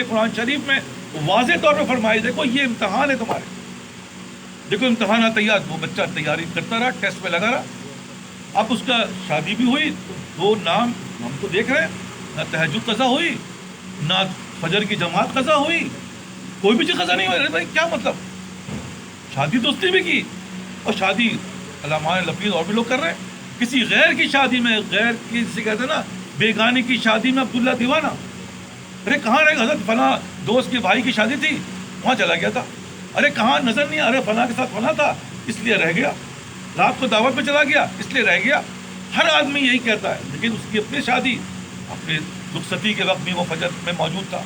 قرآن شریف میں واضح طور پہ فرمایا، دیکھو یہ امتحان ہے تمہارے، دیکھو امتحانات تیار، وہ بچہ تیاری کرتا رہا، ٹیسٹ میں لگا رہا، اب اس کا شادی بھی ہوئی، 2 نام ہم تو دیکھ رہے ہیں، نہ تہجد قضا ہوئی، نہ فجر کی جماعت قضا ہوئی، کوئی بھی چیز قضا نہیں ہوئی. بھائی کیا مطلب؟ شادی تو اس نے بھی کی، اور شادی علامہ لفظ اور بھی لوگ کر رہے ہیں. کسی غیر کی شادی میں، غیر کی سے کہتے ہیں نا بیگانے کی شادی میں عبداللہ دیوانہ، ارے کہاں رہے گا حضرت؟ فلاں دوست کے بھائی کی شادی تھی وہاں چلا گیا تھا، ارے کہاں نظر نہیں، ارے فلاں کے ساتھ فلاں تھا اس لیے رہ گیا، رات کو دعوت میں چلا گیا اس لیے رہ گیا. ہر آدمی یہی کہتا ہے، لیکن اس کی اپنی شادی، اپنے رخصتی کے وقت بھی وہ فجر میں موجود تھا،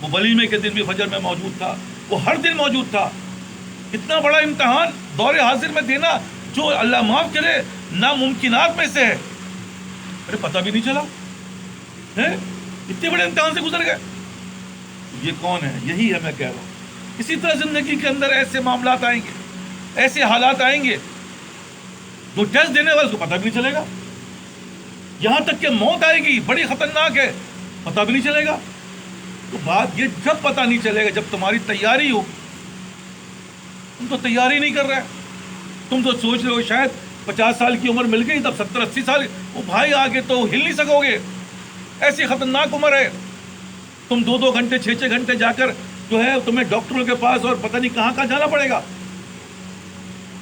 وہ ولیمے کے دن بھی فجر میں موجود تھا، وہ ہر دن موجود تھا. اتنا بڑا امتحان دور حاضر میں دینا جو اللہ معاف کرے ناممکنات میں سے ہے، ارے پتہ بھی نہیں چلا ہے، اتنے بڑے امتحان سے گزر گئے. یہ کون ہے؟ یہی ہے میں کہہ رہا ہوں. اسی طرح زندگی کے اندر ایسے معاملات آئیں گے، ایسے حالات آئیں گے، جو ٹیسٹ دینے والے اس کو پتہ بھی نہیں چلے گا. یہاں تک کہ موت آئے گی، بڑی خطرناک ہے، پتہ بھی نہیں چلے گا. تو بات یہ جب پتہ نہیں چلے گا جب تمہاری تیاری ہو. تم تو تیاری نہیں کر رہے، تم تو سوچ رہے ہو شاید 50 سال کی عمر مل گئی، تب 70-80 سال، وہ بھائی آگے تو ہل نہیں سکو گے، ایسی خطرناک عمر ہے. تم 2-2 گھنٹے 6-6 گھنٹے جا کر جو ہے تمہیں ڈاکٹروں کے پاس اور پتہ نہیں کہاں کہاں جانا پڑے گا.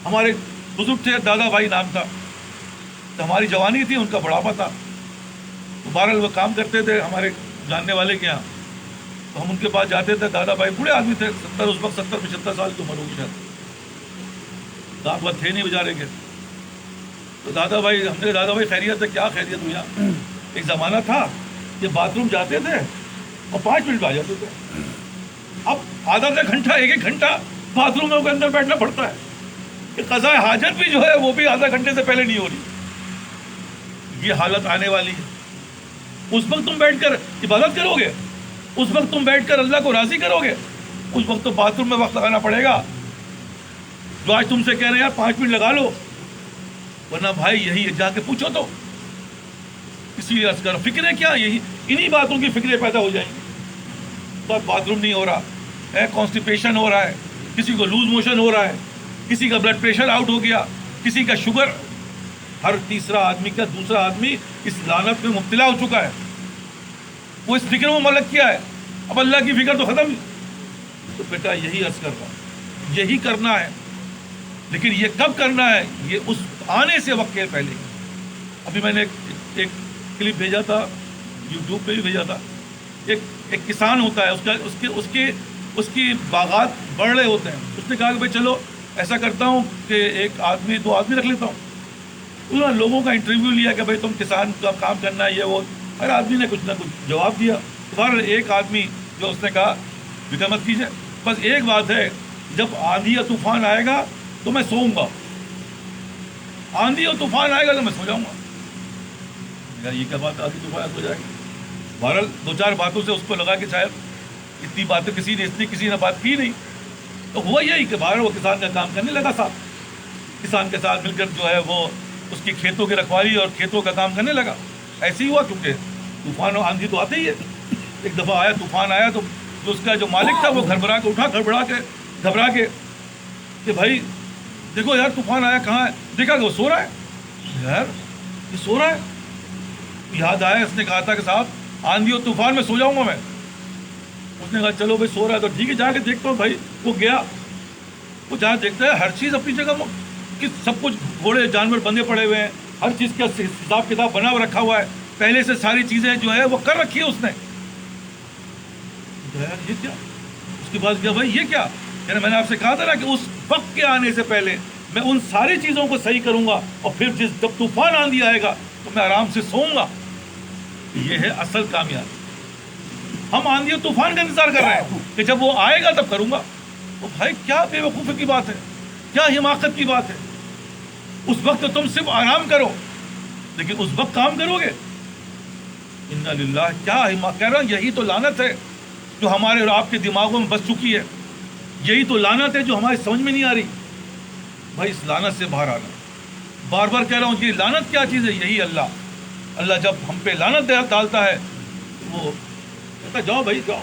ہمارے بزرگ تھے، دادا بھائی نام تھا، تو ہماری جوانی تھی، ان کا بڑھاپا تھا. بہرحال وہ کام کرتے تھے ہمارے جاننے والے کے یہاں، تو ہم ان کے پاس جاتے تھے. دادا بھائی بوڑھے آدمی تھے، اس وقت 70-75 سال کی عمر ہوگی شاید، دانت وقت تھے نہیں بیچارے کے. تو دادا بھائی، ہم نے دادا بھائی خیریت ہے؟ کیا خیریت ہوئی؟ ایک زمانہ تھا کہ باتھ روم جاتے تھے اور 5 منٹ میں آ جاتے تھے. اب آدھا گھنٹہ 1-1 گھنٹہ باتھ روم کے اندر بیٹھنا پڑتا ہے. کہ قضاء حاجت بھی جو ہے وہ بھی آدھا گھنٹے سے پہلے نہیں ہو رہی. یہ حالت آنے والی ہے. اس وقت تم بیٹھ کر عبادت کرو گے، اس وقت تم بیٹھ کر اللہ کو راضی کرو گے، اس وقت تو باتھ روم میں وقت لگانا پڑے گا. جو آج تم سے کہہ رہے ہیں یار 5 منٹ لگا لو، ورنہ بھائی یہی جا کے پوچھو تو اسی لیے کر فکریں کیا، یہی انہی باتوں کی فکریں پیدا ہو جائیں گی. تو باتھ روم نہیں ہو رہا ہے، کانسٹیپیشن ہو رہا ہے، کسی کو لوز موشن ہو رہا ہے، کسی کا بلڈ پریشر آؤٹ ہو گیا، کسی کا شوگر. ہر تیسرا آدمی کا دوسرا آدمی اس لعنت میں مبتلا ہو چکا ہے. وہ اس فکر میں ملک کیا ہے، اب اللہ کی فکر تو ختم. تو بیٹا یہی عرض کر رہا ہوں، یہی کرنا ہے. لیکن یہ کب کرنا ہے؟ یہ اس آنے سے وقت کے پہلے. ابھی میں نے ایک کلپ بھیجا تھا، یوٹیوب پہ بھی بھیجا تھا. ایک کسان ہوتا ہے، اس کی باغات بڑھ رہے ہوتے ہیں. اس نے کہا کہ بھائی چلو ایسا کرتا ہوں کہ 1 آدمی 2 آدمی رکھ لیتا ہوں. انہوں نے لوگوں کا انٹرویو لیا کہ بھائی تم کسان کا کام کرنا ہے، یہ وہ. ہر آدمی نے کچھ نہ کچھ جواب دیا. بہرحال ایک آدمی جو اس نے کہا فکر مت کیجیے، بس ایک بات ہے، جب آندھی یا طوفان آئے گا تو میں سوؤں گا. آندھی اور طوفان آئے گا تو میں سو جاؤں گا. یہ کیا بات، آندھی طوفان سو جائے گا؟ بہرحال 2-4 باتوں سے اس کو لگا کہ شاید اتنی باتیں کسی نے بات کی نہیں. تو ہوا یہی کہ بہرحال وہ کسان کا کام کرنے لگا، ساتھ کسان کے ساتھ مل کر جو ہے وہ اس کی کھیتوں کی رکھوالی اور کھیتوں کا کام کرنے لگا. ایسے ہی ہوا، کیونکہ طوفان اور آندھی تو آتے ہی ہے. ایک دفعہ آیا طوفان آیا تو اس کا جو مالک تھا وہ گھبرا کے کہ بھائی دیکھو یار طوفان آیا، کہاں ہے؟ دیکھا کہ وہ سو رہا ہے. یار یہ سو رہا ہے. یاد آیا، اس نے کہا تھا کہ صاحب آندھی اور طوفان میں سو جاؤں گا میں. اس نے کہا چلو بھائی سو رہا ہے تو ٹھیک ہے، جا کے دیکھتا ہوں. بھائی وہ گیا، وہ جہاں دیکھتا ہے ہر چیز اپنی جگہ، کہ سب کچھ گھوڑے جانور بندے پڑے ہوئے ہیں، ہر چیز کا حساب کتاب بنا ہوا رکھا ہوا ہے، پہلے سے ساری چیزیں جو ہے وہ کر رکھی ہے اس نے. یہ کیا؟ اس کے بعد کیا بھائی یہ کیا؟ یعنی میں نے آپ سے کہا تھا نا کہ اس وقت کے آنے سے پہلے میں ان ساری چیزوں کو صحیح کروں گا، اور پھر جب طوفان آندھی آئے گا تو میں آرام سے سوؤں گا. یہ ہے اصل کامیابی. ہم آندھی اور طوفان کا انتظار کر رہے ہیں کہ جب وہ آئے گا تب کروں گا. تو بھائی کیا بے وقوفی کی بات ہے، کیا حماقت کی بات ہے. اس وقت تم صرف آرام کرو، لیکن اس وقت کام کرو گے. انا للہ، کیا کہہ رہا ہوں، یہی تو لعنت ہے جو ہمارے اور آپ کے دماغوں میں بس چکی ہے. یہی تو لعنت ہے جو ہماری سمجھ میں نہیں آ رہی. بھائی اس لعنت سے باہر آنا. بار بار کہہ رہا ہوں کہ لعنت کیا چیز ہے. یہی اللہ جب ہم پہ لعنت ڈالتا ہے وہ کہتا جاؤ بھائی جاؤ،